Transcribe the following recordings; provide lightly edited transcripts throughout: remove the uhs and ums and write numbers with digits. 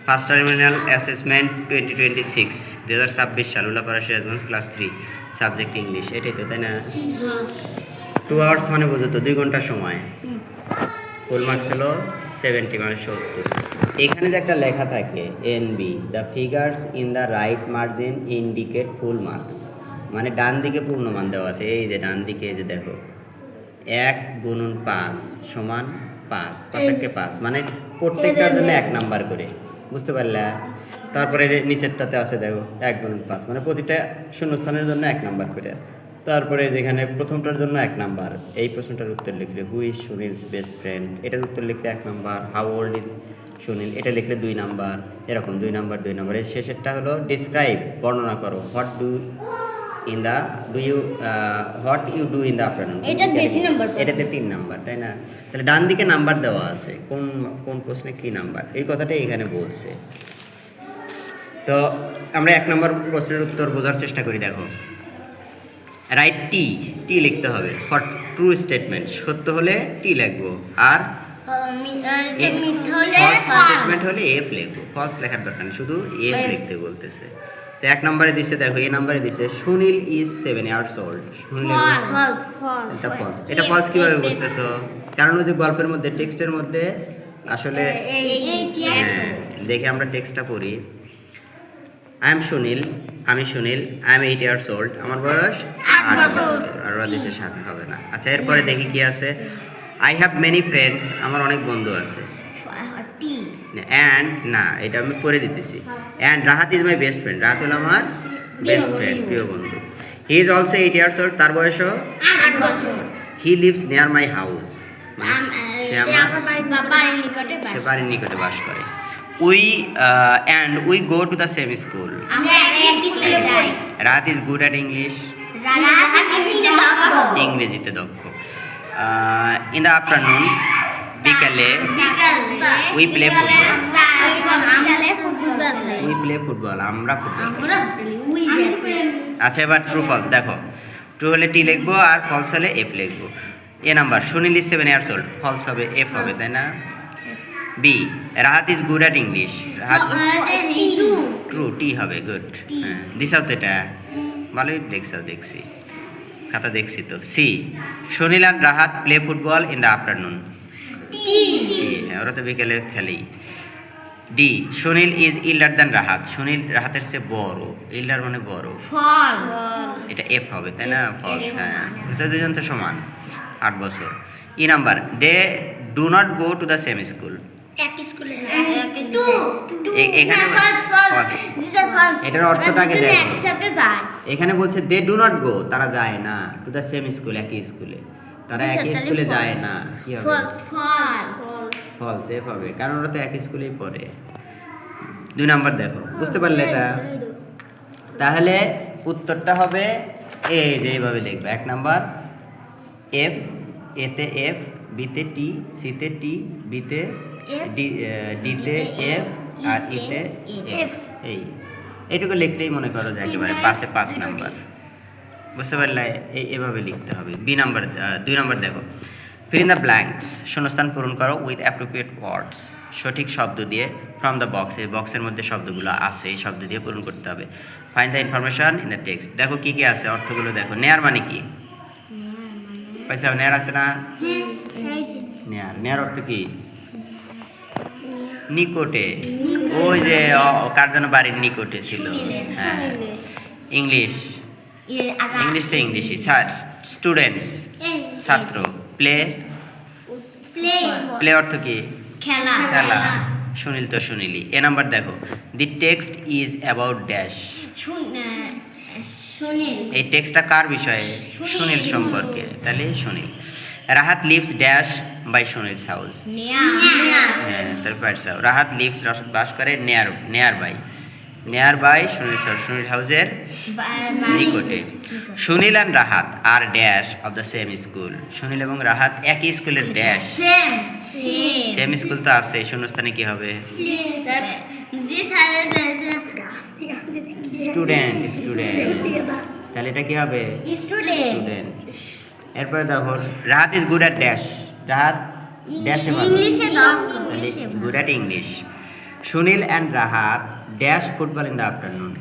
First terminal assessment 2026 সাল Ullapara Sirajganj class 3 subject English. এটাই তো, তাই না? 2 আওয়ার্স মানে বুঝো তো 2 ঘন্টা সময়। ফুল মার্কস হলো 70 মানে 70। এখানে যে একটা লেখা থাকে NB, the figures in the right margin indicate full marks, মানে ডান দিকে পূর্ণমান দেওয়া আছে। এই যে ডান দিকে, এই যে দেখো 1 গুণন 5 সমান 5, 5 মানে প্রত্যেকটার জন্য 1 নাম্বার করে, বুঝতে পারলে? তারপরে যে নিচেরটাতে আছে দেখো 1 গুণন 5 মানে প্রতিটা শূন্যস্থানের জন্য 1 নাম্বার করে। তারপরে যেখানে প্রথমটার জন্য 1 নাম্বার, এই প্রশ্নটার উত্তর লিখলে হু ইজ সুনীলস বেস্ট ফ্রেন্ড, এটার উত্তর লিখলে 1 number. How old is Sunil, এটা লিখলে 2 নাম্বার। এরকম 2 নাম্বার 2 নাম্বার। এর শেষেরটা হলো ডিসক্রাইব, বর্ণনা করো। What you do in the afternoon, এটা বেশি নাম্বার, এটাতে 3 নাম্বার, তাই না? তাহলে ডান দিকে নাম্বার দেওয়া আছে, কোন কোন প্রশ্নে কি নাম্বার, এই কথাটাই এখানে বলছে। তো আমরা 1 নম্বর প্রশ্নের উত্তর বোঝার চেষ্টা করি। দেখো, রাইট টি লিখতে হবে ফর ট্রু স্টেটমেন্ট, সত্য হলে টি লিখবো, আর ফলস স্টেটমেন্ট হলে এফ লিখবো। ফলস লেখার দরকার নেই, শুধু এফ লিখতে বলতেছে। তো 1 নম্বরে দিছে, দেখো এই নম্বরে দিছে সুনীল ইজ 7 ইয়ার্স ওল্ড। এটা ফলস। এটা ফলস কিভাবে বুঝতেছো? কারণ ওই যে গল্পের মধ্যে, টেক্সটের মধ্যে আসলে দেখে আমরা টেক্সটটা পড়ি। আই এম সুনীল, আমি Sunil, I am 8 years old, আমার বয়স 8 বছর। আর ওরা দেশের সাথে হবে না। আচ্ছা, এরপরে দেখি কি আছে। আই হ্যাভ মেনি ফ্রেন্ডস, আমার অনেক বন্ধু আছে। অ্যান্ড না, এটা আমি পড়ে দিতেছি। And Rahat is my best friend, Rahat হলো আমার বেস্ট ফ্রেন্ড, প্রিয় বন্ধু। He is also 8 years old, তার বয়সও 8 বছর। He lives near my house, সে বাড়ির নিকটে বাস করে। We go to the same school. Rahat is good at English, ইংরেজিতে দক্ষ। ইন দ্য আফটারনুন, বিকালে, উই প্লে ফুটবল, আমরা ফুটবল। আচ্ছা, এবার ট্রু ফলস দেখো। ট্রু হলে টি লিখবো, আর ফলস হলে এফ লিখবো। A number, Sunil is 7 years old, false হবে, এফ হবে, তাই না? B, Rahat is good at English, true, T হবে, গুড। হ্যাঁ, দিশাও তো এটা ভালোই লেখছাও, দেখছি খাতা দেখছি তো। C, Sunil and Rahat play football in the afternoon, হ্যাঁ, ওরা তো বিকেলে খেলেই। D, Sunil is elder than Rahat, Sunil রাহাতের চেয়ে বড়, ইল্ডার মানে বড়, এটা এফ হবে, তাই না? ফলস। হ্যাঁ, এটা দুজন তো সমান, 8 বছর। E number, they do not go to the same school, এখানে এটার অর্থটা আগে দেখো। এখানে বলছে দে ডু নট গো, তারা যায় না, টু দ্য সেম স্কুল, একই স্কুলে, তারা একই স্কুলে যায় না। কি হবে? ফলস, এফ হবে, কারণ ওরা তো একই স্কুলেই পড়ে। 2 নাম্বার দেখো, বুঝতে পারলে এটা? তাহলে উত্তরটা হবে এই যে এইভাবে লিখবে। 1 নাম্বার এফ, এতে এফ, বিতে টি, সিতে টি, বিতে ডিতে এফ, আর ইতে এফ। এইটুকু লিখলেই মনে করো যে একেবারে 5 নাম্বার। বুঝতে পারলে? এভাবে লিখতে হবে। 2 নাম্বার দেখো, ফিল ইন দ্য ব্ল্যাঙ্কস, শূন্যস্থান পূরণ করো উইথ অ্যাপ্রোপ্রিয়েট ওয়ার্ডস, সঠিক শব্দ দিয়ে। ফ্রম দ্য বক্স, এই বক্সের মধ্যে শব্দগুলো আছে, এই শব্দ দিয়ে পূরণ করতে হবে। Find the information in the text, দেখো কি কি আছে, অর্থগুলো দেখো। নেয়ার মানে কি? পয়সা নেয়ার আছে না? নেয়ার অর্থ কি? নিকটে, ওই যে কার যেন বাড়ির নিকটে ছিল। হ্যাঁ, ইংলিশ তো ইংলিশই। স্টুডেন্টস, ছাত্র। প্লে অর্থ কি? খেলা। সুনীল তো সুনীলই। এ নাম্বার দেখো, the text is about dash, এই টেক্সটটা কার বিষয়ে? সুনীল সম্পর্কে, তাহলে Sunil. Rahat lives dash by Sunil's house, হ্যাঁ, তারপর রাহাত লিভস, রাহাত বাস করে নেয়ার বাই সুনীলস হাউস, সুনীল হাউসের নিকটে। Sunil and Rahat are dash of the same school, Sunil এবং রাহাত একই স্কুলের ড্যাশ, সেম স্কুল তো আছে, শূন্যস্থানে কি হবে? স্টুডেন্ট, তাহলে এটা কি হবে? স্টুডেন্ট। এরপরে দেখো, Rahat is good at dash, Rahat ড্যাশে ভালো, তাহলে good at English. Sunil and Rahat dash football in the afternoon.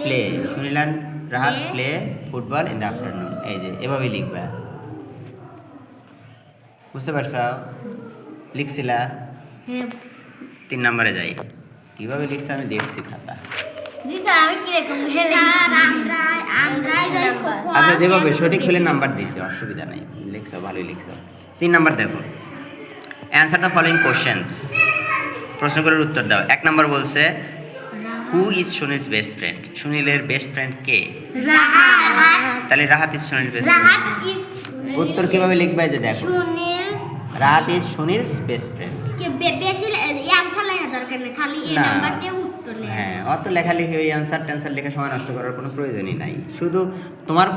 Play. Sunil and Rahat play football in the afternoon. এই যে এভাবে লিখবা, বুঝতে পারছ? লিখছিলা? 3 নম্বরে যাই, কিভাবে লিখছে আমি দেখছি খাতা। আচ্ছা, যেভাবে সঠিক হলে নাম্বার দিয়েছে, অসুবিধা নাই, লিখছো, ভালোই লিখছো। 3 নম্বর দেখো, অ্যান্সার দ্য ফলোইং কোশ্চেন্স। প্রশ্নগুলোর উত্তর দাও। 1 নম্বর বলছে who is Sunil's best friend. সুনীলের বেস্ট ফ্রেন্ড কে? তাহলে Rahat is Sunil best friend. উত্তর কিভাবে লিখবে যে দেখো, Rahat is Sunil's best friend. বেশি অ্যানসার লেখা দরকার নেই, খালি এই নাম্বার দিয়ে উত্তর লেখা। হ্যাঁ, অত লেখালেখি ওই অ্যানসার ট্যান্সার লেখা সময় নষ্ট করার কোনো প্রয়োজনই নাই। শুধু তোমার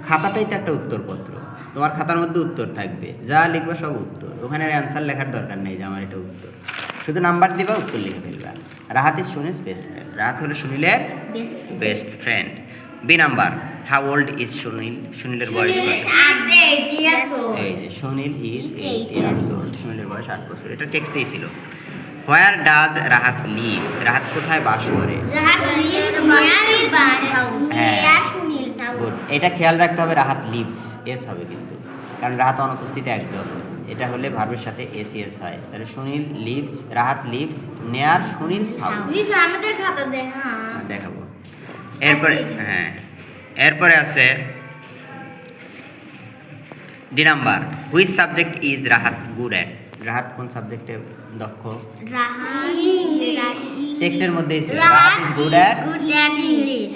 খাতাটাই তো একটা উত্তরপত্র, তোমার খাতার মধ্যে উত্তর থাকবে, যা লিখবে সব উত্তর, ওখানে অ্যানসার লেখার দরকার নেই যে আমার এটা উত্তর, শুধু নাম্বার দিবা, উত্তর লিখে ফেলবা। Rahat is Sunil's best friend, Rahat হলো সুনীলের best friend. B number, how old is Sunil. সুনীলের বয়স কত? এই যে সুনীল ইজ 8 ইয়ার্স ওল্ড, সুনীলের বয়স 8 বছর। এটা টেক্সটেই ছিল। Where does Rahat live. Rahat কোথায় বাস করে? গুড, এটা খেয়াল রাখতে হবে, রাহাত লিভস এস হবে কিন্তু, কারণ রাহাত অনুপস্থিত একজন, এটা হলে ভার্বের সাথে এস এস হয়। তাহলে সুনীল লিভস, রাহাত লিভস নেয়ার সুনীলস হাউস। আমাদের খাতা দেখাবো। এরপরে এরপরে আছে D number, which subject is Rahat good at. Rahat কোন সাবজেক্টে দক্ষ? টেক্সটের মধ্যেই ছিল, Rahat is good at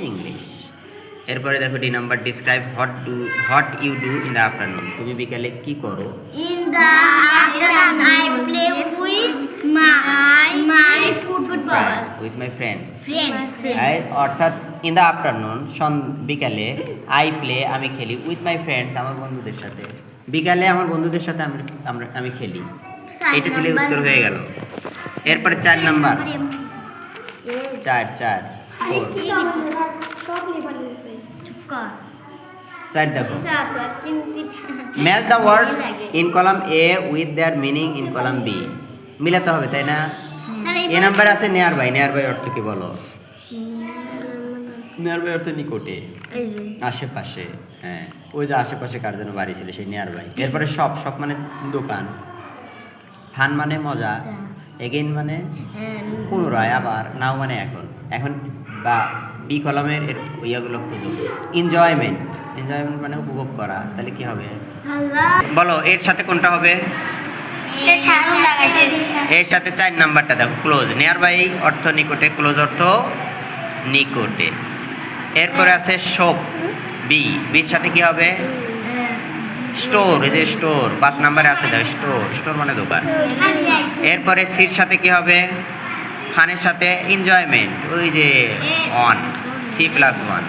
English. এরপরে দেখো D number, describe what you do in the afternoon. তুমি বিকালে কি করো? In the afternoon I play with my football with my friends. Friends অর্থাৎ ইন দ্য আফটারনুন বিকালে, আই প্লে আমি খেলি, উইথ মাই ফ্রেন্ডস আমার বন্ধুদের সাথে। বিকালে আমার বন্ধুদের সাথে আমি খেলি, এটা দিলে উত্তর হয়ে গেল। এরপরে 4 নাম্বার, 4 দেখো, match the words in column A with their meaning in column B. মিলাতে হবে, তাই না? এ নাম্বার আছে নেয়ার বাই। নেয়ার বাই অর্থ কি বলো? নেয়ার বাই অর্থ নিকটে, আশেপাশে। হ্যাঁ, ওই যে আশেপাশে কার যেন বাড়ি ছিল, সেই নেয়ার বাই। এরপরে শপ মানে দোকান, ফান মানে মজা, এগেইন মানে পুনরায়, আবার, নাও মানে এখন বা বি কলামের ইয়াগুলো খুঁজো। এনজয়মেন্ট মানে উপভোগ করা, তাহলে কি হবে বলো? এর সাথে কোনটা হবে? এর সাথে 4 নাম্বারটা দেখো, ক্লোজ। নিয়ার বাই অর্থ নিকটে, ক্লোজ অর্থ নিকটে। এরপরে আছে শপ, বির সাথে কি হবে? স্টোর। এই যে স্টোর 5 নাম্বারে আছে, দেখো স্টোর মানে দোকান। এরপরে সির সাথে কি হবে? ফানের সাথে এনজয়মেন্ট, ওই যে অন, C+1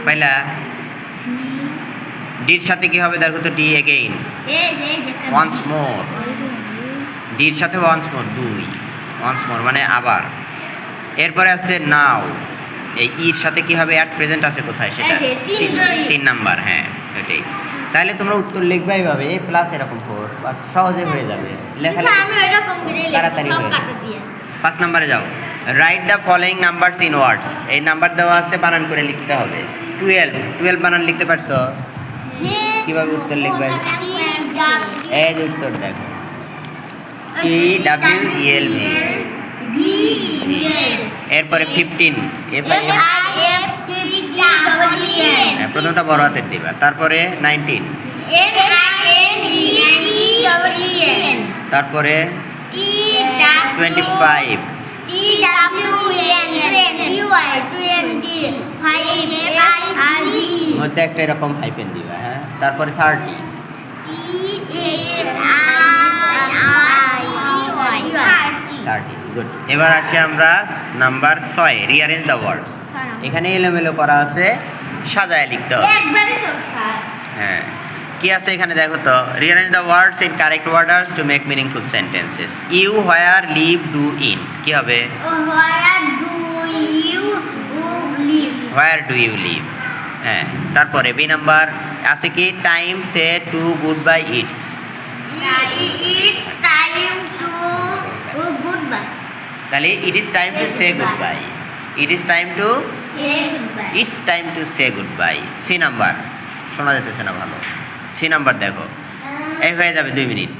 পাইলা। ডির সাথে কি হবে দেখো তো? D again, once more. ডির সাথে ওয়ান্স মোর, ওয়ান্স মোর মানে আবার। এরপরে আছে নাও, এই ইর সাথে কি হবে? অ্যাট প্রেজেন্ট আছে কোথায় সেটা? 3 নাম্বার। হ্যাঁ, এটাই। তাহলে তোমরা উত্তর লিখবে এইভাবে, এ প্লাস এরকম 4, বাস সহজে হয়ে যাবে, তাড়াতাড়ি হয়ে যাবে। 5 নাম্বারে যাও, write the following numbers in words. এই নাম্বার দেওয়া আছে, বানান করে লিখতে হবে। 12 বানান লিখতে পারছো? কিভাবে উত্তর লিখবে? এই যে উত্তর দেখো, TWELV। এরপরে 15, প্রথমটা বড় হাতের দিবা, তারপরে 19, তারপরে 25, মধ্যে একটা এরকম হাইপেন দিবা। হ্যাঁ, তারপরে 30, গুড। এবার আসি আমরা নাম্বার 6, রিঅ্যারেঞ্জ দ্য ওয়ার্ডস। এখানে এলোমেলো করা আছে, সাজায় লিখতে হবে। হ্যাঁ, কি আছে এখানে দেখো তো? Rearrange the words in correct orders to make meaningful sentences. You, where, live, do, in. কি হবে? Where do you live. হ্যাঁ, তারপরে বি নাম্বার আছে কি? Time, say, to, good bye, it's. It's time to goodbye. তাহলে it is time to say goodbye. It is time to Say goodbye. It's time to say goodbye. C number শোনা যেতেছে না ভালো। C number দেখো, এই হয়ে যাবে 2 মিনিট।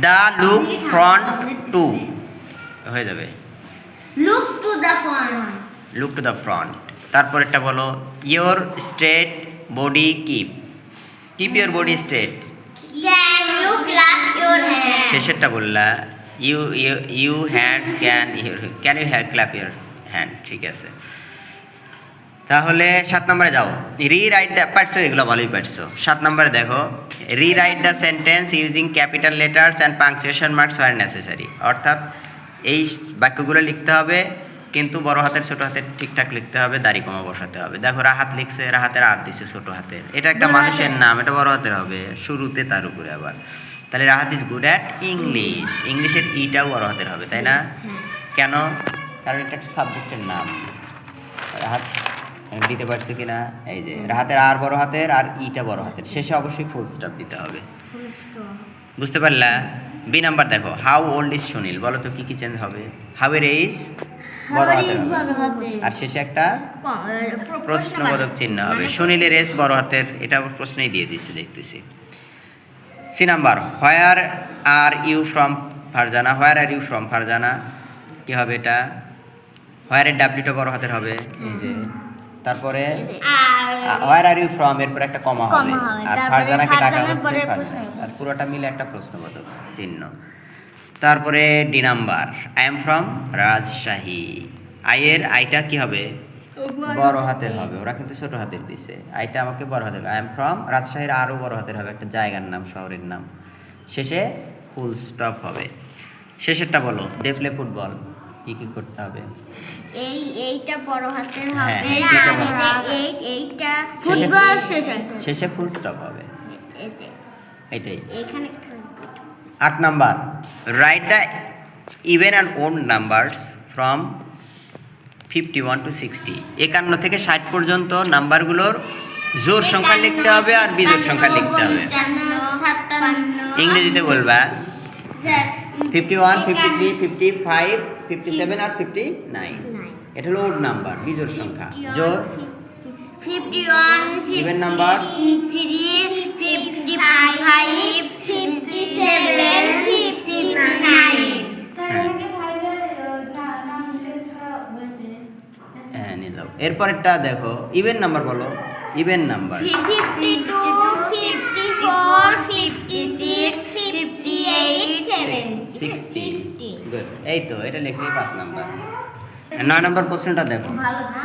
দ্য লুক ফ্রন্ট টু হয়ে যাবে Look to the front. Look to the front. তারপরেরটা বলো, your straight body keep. Keep your body straight. Can you clap your hands? শেষেরটা বললা, you hands can you clap your hand. ঠিক আছে, তাহলে 7 নম্বরে যাও। রিরাইট দ্য, পারছো এগুলো ভালোই পারছো। 7 নম্বরে দেখো, rewrite the sentence using capital letters and punctuation marks where necessary. অর্থাৎ এই বাক্যগুলো লিখতে হবে, কিন্তু বড় হাতের ছোট হাতের ঠিকঠাক লিখতে হবে, দাড়ি কমা বসাতে হবে। দেখো রাহাত লিখছে, রাহাতের আর দিছে ছোট হাতের। এটা একটা মানুষের নাম, এটা বড় হাতের হবে শুরুতে, তার উপরে আবার। তাহলে Rahat is good at English. ইংলিশের ইটাও বড় হাতের হবে, তাই না? কেন? কারণ এটা একটা সাবজেক্টের নাম। রাহাত দিতে পারছো কিনা? এই যে রাহাতের আর বড় হাতের আর ইটা বড় হাতের, শেষে অবশ্যই ফুল স্টপ দিতে হবে। বুঝতে পারলা? বি নাম্বার দেখো, হাউ ওল্ড ইজ সুনীল। বলো তো কি কি চেঞ্জ হবে? হাউ এর ইজ বড় হাতের হবে, আর শেষে একটা প্রশ্নবোধক চিহ্ন হবে। সুনীলের এস বড় হাতের, এটা প্রশ্নেই দিয়ে দিয়েছে দেখতেছি। C number, where are you from Farzana. Where are you from Farzana কি হবে? এটা হোয়ারের ডাব্লিউটা বড় হাতের হবে, এই যে। তারপরে হোয়ার আর ইউ ফ্রম, এরপর একটা কমা হবে, আর ফারজানাকে ডাকা হচ্ছে ফারজানা, আর পুরোটা মিলে একটা প্রশ্নবোধক চিহ্ন। তারপরে D number, I am from Rajshahi. আইয়ের আইটা কি হবে? বড় হাতের হবে, ওরা কিন্তু ছোট হাতের দিছে। আইটা আমাকে বড় হাতের, আই এম ফ্রম রাজশাহীর আরও বড় হাতের হবে, একটা জায়গার নাম, শহরের নাম। শেষে ফুল স্টপ হবে। শেষেরটা বলো, দে প্লে ফুটবল। কি কি করতে হবে? এইটা বড় হাতের হ্যাঁ, হবে, এইটা আর বড়। এইটা শেষে- ফুটবল শেষে শেষে ফুল স্টপ হবে, এই যে এটাই। এখানে 8 number, right the even and odd numbers from 51 to 60। 51 থেকে 60 পর্যন্ত নাম্বারগুলোর জোড় সংখ্যা লিখতে হবে আর বিজোড় সংখ্যা লিখতে হবে। 55, ইংরেজিতে বলবা 57, 51, 53, 55, 57 আর 59। এটা হলো ওড নাম্বার, বিজোড় সংখ্যা। জোড় 51, Even numbers? 53, 55, 57, 59. হ্যাঁ, নিয়ে যাও। এরপরেরটা দেখো, ইভেন নাম্বার বলো। Even number 52, 54, 56, 58, 60। গুড, এই তো এটা লিখলেই 5 নাম্বার। 9 নাম্বার প্রশ্নটা দেখো, ভালো না?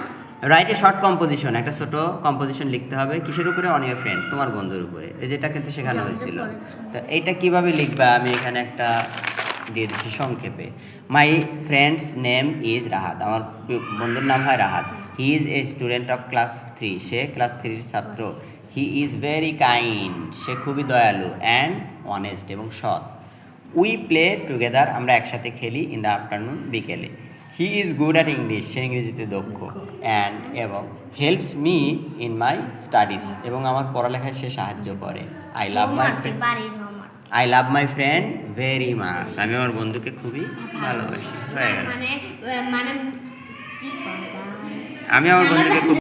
Write a short composition. একটা ছোট কম্পোজিশন লিখতে হবে, কিসের উপরে? অন ইওর ফ্রেন্ড, তোমার বন্ধুর উপরে। এই যেটা কিন্তু শেখানো হয়েছিল। তো এইটা কিভাবে লিখবা আমি এখানে একটা দিয়ে দিচ্ছি সংক্ষেপে। My friend's name is Rahat. আমার বন্ধুর নাম হয় Rahat. He is a student of class 3। সে ক্লাস 3-র ছাত্র। He is very kind. সে খুবই দয়ালু। অ্যান্ড অনেস্ট, এবং সৎ। We play together. আমরা একসাথে খেলি ইন দ্য আফটারনুন, বিকেলে। He is good at English. সে ইংরেজিতে দক্ষ। অ্যান্ড এবং helps me in my studies. এবং আমার পড়ালেখায় সে সাহায্য করে। I love my friend. I love my friend very much. আমি আমার বন্ধুকে খুবই ভালোবাসি। হয়ে গেল। মানে কি বলা যায়? আমি আমার বন্ধুকে খুব